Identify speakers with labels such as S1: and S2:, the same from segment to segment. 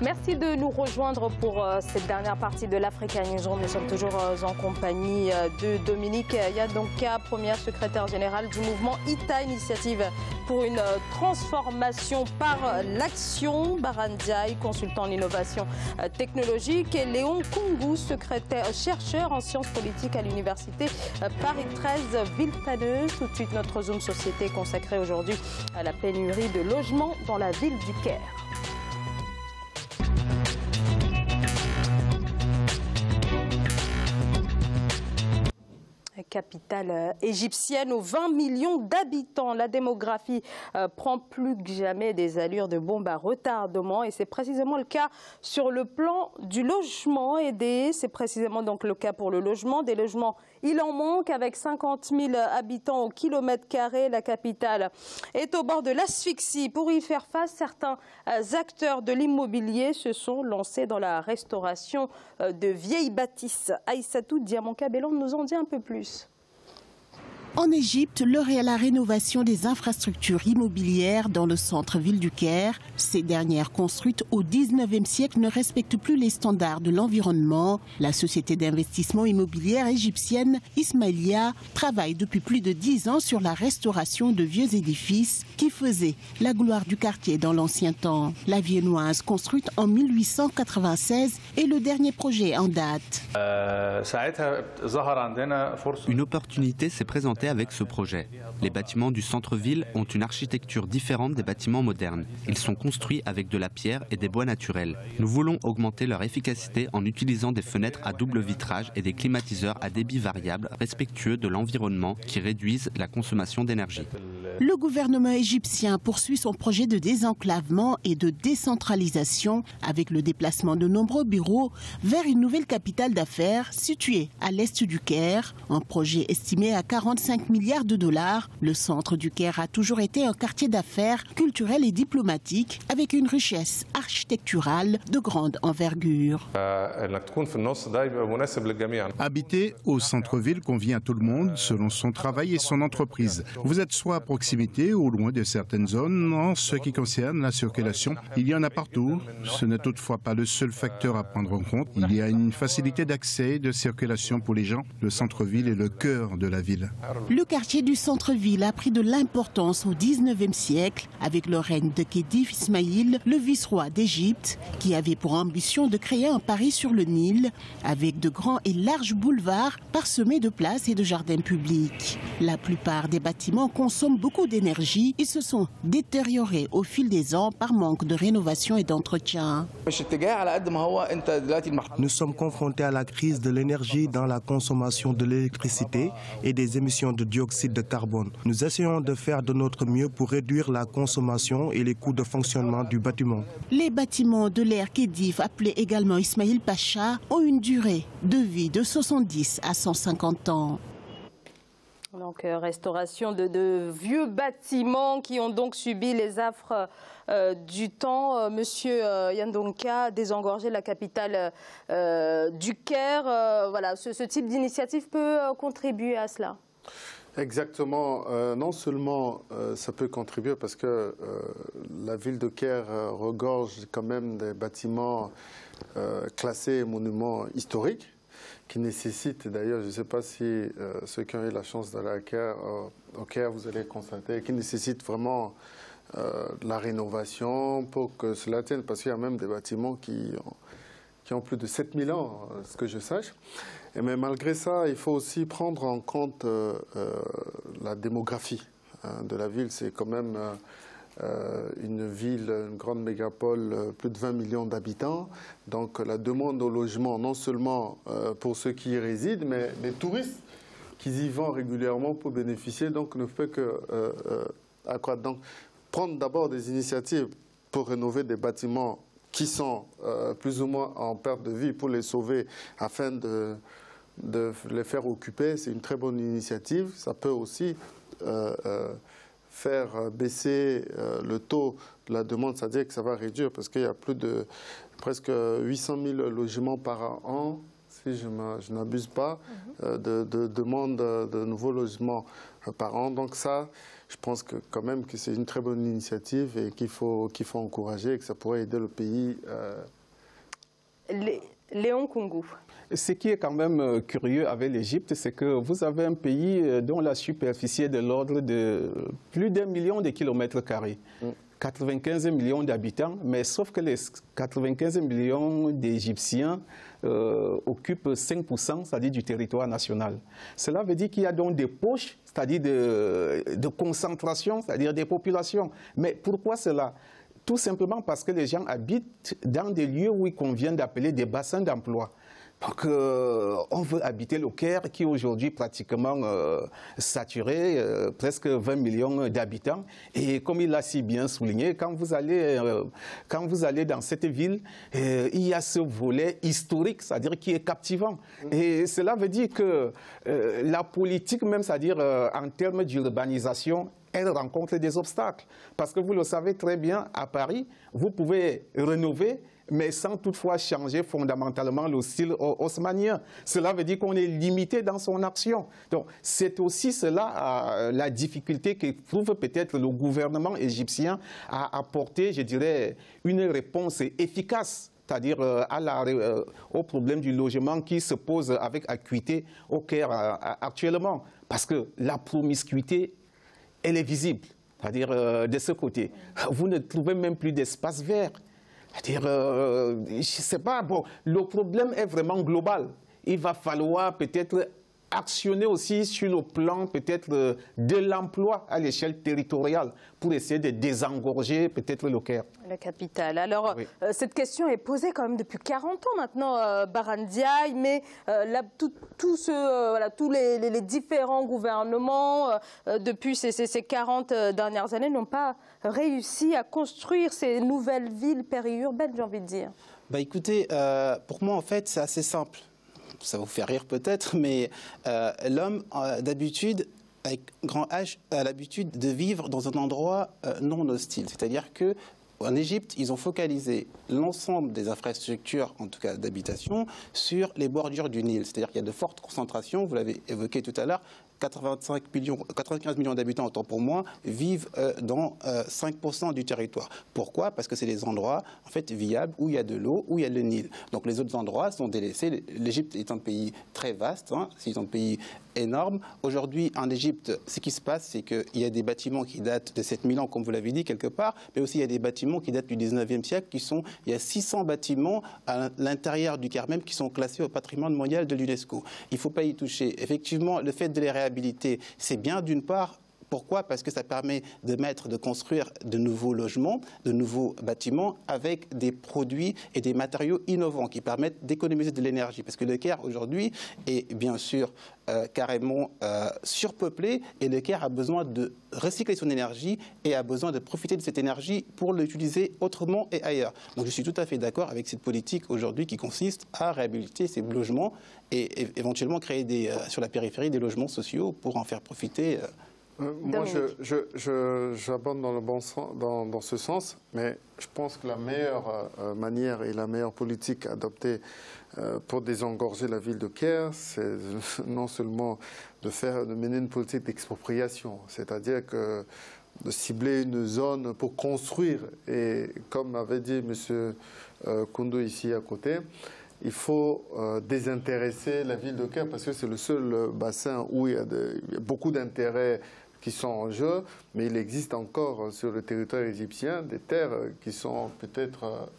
S1: Merci de nous rejoindre pour cette dernière partie de l'Africa Newsroom. Nous sommes toujours en compagnie de Dominique Yandonka, première secrétaire générale du mouvement ITA, Initiative pour une transformation par l'action. Barandiaï, consultant en innovation technologique. Et Léon Kungu, chercheur en sciences politiques à l'université Paris 13 Villetaneuse. Tout de suite, notre Zoom Société consacré aujourd'hui à la pénurie de logements dans la ville du Caire. Capitale égyptienne aux 20 millions d'habitants. La démographie prend plus que jamais des allures de bombe à retardement et c'est précisément le cas sur le plan du logement aidé. C'est précisément donc le cas pour le logement. Des logements, il en manque avec 50 000 habitants au kilomètre carré. La capitale est au bord de l'asphyxie. Pour y faire face, certains acteurs de l'immobilier se sont lancés dans la restauration de vieilles bâtisses. Aïssatou Diamanka-Bellon nous en dit un peu plus.
S2: En Égypte, l'heure est à la rénovation des infrastructures immobilières dans le centre-ville du Caire. Ces dernières, construites au 19e siècle, ne respectent plus les standards de l'environnement. La société d'investissement immobilière égyptienne Ismailia travaille depuis plus de 10 ans sur la restauration de vieux édifices qui faisaient la gloire du quartier dans l'ancien temps. La viennoise, construite en 1896, est le dernier projet en date.
S3: Une opportunité s'est présentée avec ce projet. Les bâtiments du centre-ville ont une architecture différente des bâtiments modernes. Ils sont construits avec de la pierre et des bois naturels. Nous voulons augmenter leur efficacité en utilisant des fenêtres à double vitrage et des climatiseurs à débit variable respectueux de l'environnement qui réduisent la consommation d'énergie.
S2: Le gouvernement égyptien poursuit son projet de désenclavement et de décentralisation avec le déplacement de nombreux bureaux vers une nouvelle capitale d'affaires située à l'est du Caire. Un projet estimé à 45 milliards de dollars. Le centre du Caire a toujours été un quartier d'affaires culturel et diplomatique avec une richesse architecturale de grande envergure.
S4: Habiter au centre-ville convient à tout le monde selon son travail et son entreprise. Vous êtes soit à proximité ou loin de certaines zones. En ce qui concerne la circulation, il y en a partout. Ce n'est toutefois pas le seul facteur à prendre en compte. Il y a une facilité d'accès et de circulation pour les gens. Le centre-ville est le cœur de la ville.
S2: Le quartier du centre-ville a pris de l'importance au 19e siècle avec le règne de Khedive Ismaïl, le vice-roi d'Égypte, qui avait pour ambition de créer un Paris sur le Nil avec de grands et larges boulevards parsemés de places et de jardins publics. La plupart des bâtiments consomment beaucoup d'énergie et se sont détériorés au fil des ans par manque de rénovation et d'entretien.
S5: Nous sommes confrontés à la crise de l'énergie dans la consommation de l'électricité et des émissions de dioxyde de carbone. Nous essayons de faire de notre mieux pour réduire la consommation et les coûts de fonctionnement du bâtiment.
S2: Les bâtiments de l'ère Khedive, appelés également Ismaïl Pacha, ont une durée de vie de 70 à 150 ans.
S1: Donc, restauration de vieux bâtiments qui ont donc subi les affres du temps. Monsieur Yandonka, désengorger la capitale du Caire, voilà, ce type d'initiative peut contribuer à cela.
S6: Exactement. Non seulement ça peut contribuer parce que la ville de Caire regorge quand même des bâtiments classés monuments historiques, qui nécessite d'ailleurs, je ne sais pas si ceux qui ont eu la chance d'aller au Caire, vous allez constater, qui nécessite vraiment la rénovation pour que cela tienne, parce qu'il y a même des bâtiments qui ont plus de 7000 ans, ce que je sache. Mais malgré ça, il faut aussi prendre en compte la démographie de la ville. C'est quand même une ville, une grande mégapole, plus de 20 millions d'habitants. Donc la demande au logement, non seulement pour ceux qui y résident, mais les touristes qui y vont régulièrement pour bénéficier, donc ne peut que accroître. Donc prendre d'abord des initiatives pour rénover des bâtiments qui sont plus ou moins en perte de vie pour les sauver afin de les faire occuper, c'est une très bonne initiative. Ça peut aussi faire baisser le taux de la demande, c'est-à-dire que ça va réduire parce qu'il y a plus de presque 800 000 logements par an, si si je n'abuse pas, de demandes de nouveaux logements par an. Donc ça, je pense que quand même que c'est une très bonne initiative et qu'il faut encourager et que ça pourrait aider le pays.
S1: Léon Koungou.
S7: Ce qui est quand même curieux avec l'Égypte, c'est que vous avez un pays dont la superficie est de l'ordre de plus d'1 million de kilomètres carrés. 95 millions d'habitants, mais sauf que les 95 millions d'Égyptiens occupent 5%, c'est-à-dire du territoire national. Cela veut dire qu'il y a donc des poches, c'est-à-dire de concentration, c'est-à-dire des populations. Mais pourquoi cela ? Tout simplement parce que les gens habitent dans des lieux où il convient d'appeler des bassins d'emploi. Donc, on veut habiter le Caire qui est aujourd'hui pratiquement saturé, presque 20 millions d'habitants. Et comme il l'a si bien souligné, quand vous allez dans cette ville, il y a ce volet historique, c'est-à-dire qui est captivant. Et cela veut dire que la politique même, c'est-à-dire en termes d'urbanisation, elle rencontre des obstacles. Parce que vous le savez très bien, à Paris, vous pouvez rénover, mais sans toutefois changer fondamentalement le style haussmannien. Cela veut dire qu'on est limité dans son action. Donc, c'est aussi cela la difficulté qu'éprouve peut-être le gouvernement égyptien à apporter, je dirais, une réponse efficace, c'est-à-dire au problème du logement qui se pose avec acuité au Caire actuellement. Parce que la promiscuité, elle est visible, c'est-à-dire de ce côté. Vous ne trouvez même plus d'espace vert. C'est-à-dire, je ne sais pas, bon, le problème est vraiment global. Il va falloir peut-être actionner aussi sur le plan peut-être de l'emploi à l'échelle territoriale pour essayer de désengorger peut-être le Caire.
S1: La capitale. Alors, oui. Cette question est posée quand même depuis 40 ans maintenant, Baran Ndiaye, mais tous les différents gouvernements depuis ces 40 dernières années n'ont pas réussi à construire ces nouvelles villes périurbaines, j'ai envie de dire.
S8: Bah, écoutez, pour moi, en fait, c'est assez simple. Ça vous fait rire peut-être, mais l'homme, d'habitude, avec grand H, a l'habitude de vivre dans un endroit non hostile. C'est-à-dire qu'en Égypte, ils ont focalisé l'ensemble des infrastructures, en tout cas d'habitation, sur les bordures du Nil. C'est-à-dire qu'il y a de fortes concentrations, vous l'avez évoqué tout à l'heure, 95 millions d'habitants, autant pour moi, vivent dans 5% du territoire. Pourquoi? Parce que c'est des endroits en fait viables où il y a de l'eau, où il y a le Nil. Donc les autres endroits sont délaissés. L'Égypte est un pays très vaste, hein, c'est un pays énorme. Aujourd'hui, en Égypte, ce qui se passe, c'est qu'il y a des bâtiments qui datent de 7000 ans, comme vous l'avez dit, quelque part, mais aussi il y a des bâtiments qui datent du 19e siècle, il y a 600 bâtiments à l'intérieur du Caire même qui sont classés au patrimoine mondial de l'UNESCO. Il ne faut pas y toucher. Effectivement, le fait de les réhabiliter, c'est bien d'une part. Pourquoi? Parce que ça permet de construire de nouveaux logements, de nouveaux bâtiments avec des produits et des matériaux innovants qui permettent d'économiser de l'énergie. Parce que le Caire aujourd'hui est bien sûr carrément surpeuplé et le Caire a besoin de recycler son énergie et a besoin de profiter de cette énergie pour l'utiliser autrement et ailleurs. Donc je suis tout à fait d'accord avec cette politique aujourd'hui qui consiste à réhabiliter ces logements et éventuellement créer sur la périphérie des logements sociaux pour en faire profiter.
S6: Moi, j'abonde dans le bon sens, dans ce sens, mais je pense que la meilleure manière et la meilleure politique adoptée pour désengorger la ville de Caire, c'est non seulement de mener une politique d'expropriation, c'est-à-dire que de cibler une zone pour construire. Et comme avait dit M. Koundou ici à côté, il faut désintéresser la ville de Caire parce que c'est le seul bassin où il y a beaucoup d'intérêts qui sont en jeu, mais il existe encore sur le territoire égyptien des terres qui sont peut-être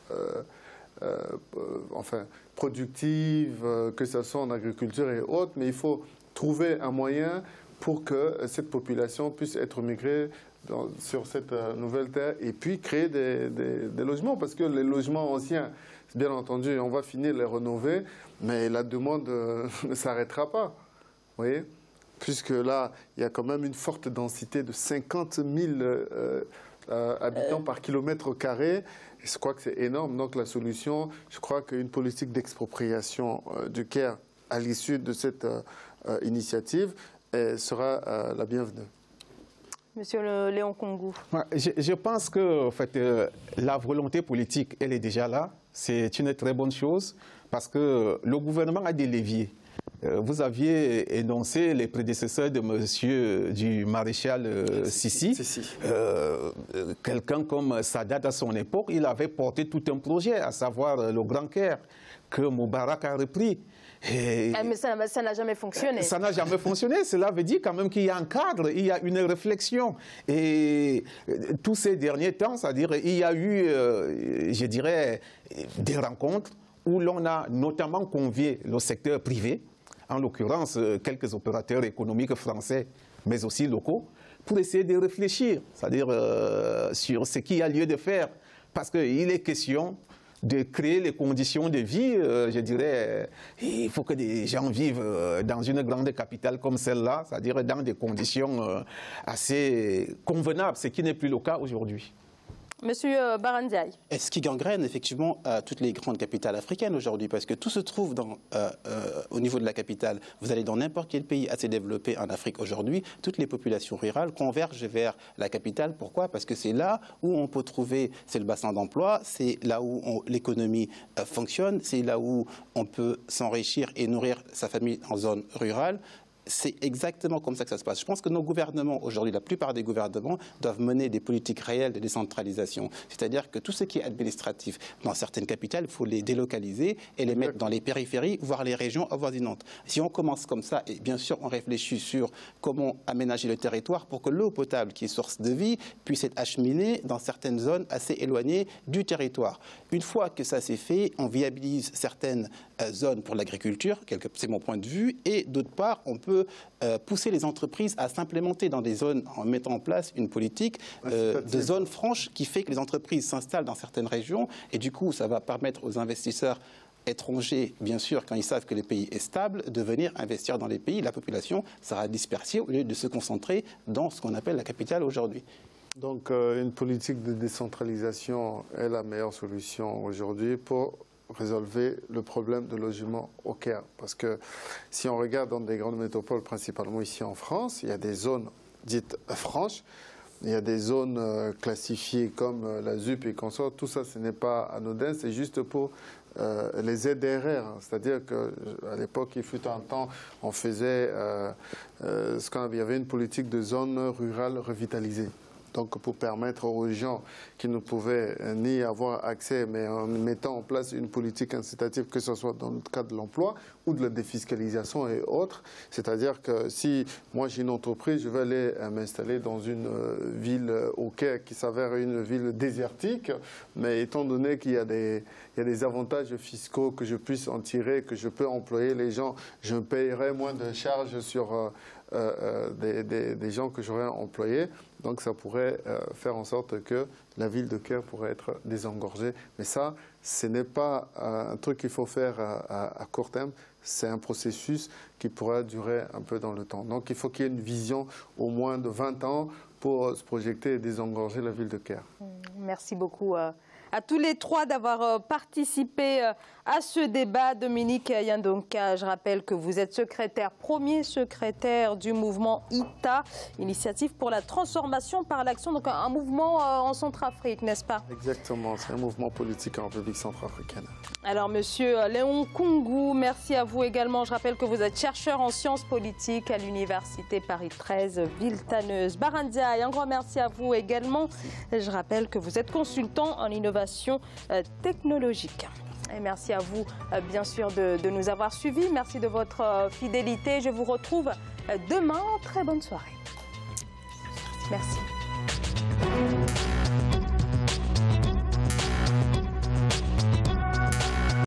S6: productives, que ce soit en agriculture et autres, mais il faut trouver un moyen pour que cette population puisse être migrée sur cette nouvelle terre et puis créer des logements, parce que les logements anciens, bien entendu, on va finir de les rénover, mais la demande ne s'arrêtera pas, vous voyez ? Puisque là, il y a quand même une forte densité de 50 000 habitants par kilomètre carré. Et je crois que c'est énorme. Donc la solution, je crois qu'une politique d'expropriation du Caire à l'issue de cette initiative sera la bienvenue.
S1: Monsieur Léon Koungou.
S7: Je pense que en fait, la volonté politique, elle est déjà là. C'est une très bonne chose. parce que le gouvernement a des leviers. Vous aviez énoncé les prédécesseurs de du maréchal Sissi. Quelqu'un comme Sadat à son époque, il avait porté tout un projet, à savoir le Grand Caire, que Moubarak a repris.
S1: Mais ça n'a jamais fonctionné.
S7: Ça n'a jamais fonctionné. Cela veut dire quand même qu'il y a un cadre, il y a une réflexion. Et tous ces derniers temps, c'est-à-dire il y a eu, je dirais, des rencontres où l'on a notamment convié le secteur privé, en l'occurrence quelques opérateurs économiques français, mais aussi locaux, pour essayer de réfléchir, c'est-à-dire sur ce qu'il y a lieu de faire. Parce qu'il est question de créer les conditions de vie, je dirais, il faut que des gens vivent dans une grande capitale comme celle-là, c'est-à-dire dans des conditions assez convenables, ce qui n'est plus le cas aujourd'hui.
S1: Monsieur Barandiaï.
S8: Est-ce qui gangrène effectivement toutes les grandes capitales africaines aujourd'hui? Parce que tout se trouve au niveau de la capitale. Vous allez dans n'importe quel pays assez développé en Afrique aujourd'hui, toutes les populations rurales convergent vers la capitale. Pourquoi? Parce que c'est là où on peut trouver, c'est le bassin d'emploi, c'est là où l'économie fonctionne, c'est là où on peut s'enrichir et nourrir sa famille en zone rurale. C'est exactement comme ça que ça se passe. Je pense que nos gouvernements, aujourd'hui, la plupart des gouvernements doivent mener des politiques réelles de décentralisation. C'est-à-dire que tout ce qui est administratif dans certaines capitales, il faut les délocaliser et les mettre dans les périphéries, voire les régions avoisinantes. Si on commence comme ça, et bien sûr on réfléchit sur comment aménager le territoire pour que l'eau potable, qui est source de vie, puisse être acheminée dans certaines zones assez éloignées du territoire. Une fois que ça c'est fait, on viabilise certaines zones pour l'agriculture, c'est mon point de vue, et d'autre part, on peut pousser les entreprises à s'implémenter dans des zones en mettant en place une politique de zones franches qui fait que les entreprises s'installent dans certaines régions et du coup ça va permettre aux investisseurs étrangers, bien sûr, quand ils savent que le pays est stable, de venir investir dans les pays. La population sera dispersée au lieu de se concentrer dans ce qu'on appelle la capitale aujourd'hui.
S6: Donc une politique de décentralisation est la meilleure solution aujourd'hui pour résolver le problème de logement au Caire. Parce que si on regarde dans des grandes métropoles, principalement ici en France, il y a des zones dites franches, il y a des zones classifiées comme la ZUP et consorts. Tout ça, ce n'est pas anodin, c'est juste pour les ZRR. C'est-à-dire qu'à l'époque, il fut un temps, on faisait il y avait une politique de zone rurale revitalisée. Donc pour permettre aux gens qui ne pouvaient ni avoir accès, mais en mettant en place une politique incitative, que ce soit dans le cadre de l'emploi ou de la défiscalisation et autres. C'est-à-dire que si moi j'ai une entreprise, je vais aller m'installer dans une ville au Caire qui s'avère une ville désertique, mais étant donné qu'il y a des avantages fiscaux que je puisse en tirer, que je peux employer les gens, je paierai moins de charges sur des gens que j'aurais employés. Donc ça pourrait faire en sorte que la ville de Caire pourrait être désengorgée. Mais ça, ce n'est pas un truc qu'il faut faire à court terme. C'est un processus qui pourra durer un peu dans le temps. Donc il faut qu'il y ait une vision au moins de 20 ans pour se projeter et désengorger la ville de Caire.
S1: Merci beaucoup à tous les trois d'avoir participé à ce débat. Dominique Yandonka, je rappelle que vous êtes premier secrétaire du mouvement ITA, Initiative pour la transformation par l'action, donc un mouvement en Centrafrique, n'est-ce pas?
S6: Exactement, c'est un mouvement politique en République centrafricaine.
S1: Alors, monsieur Léon Koungou, merci à vous également. Je rappelle que vous êtes chercheur en sciences politiques à l'Université Paris 13, Villetaneuse. Barandiaï, un grand merci à vous également. Je rappelle que vous êtes consultant en innovation technologique. Et merci à vous, bien sûr, de nous avoir suivis. Merci de votre fidélité. Je vous retrouve demain. Très bonne soirée. Merci.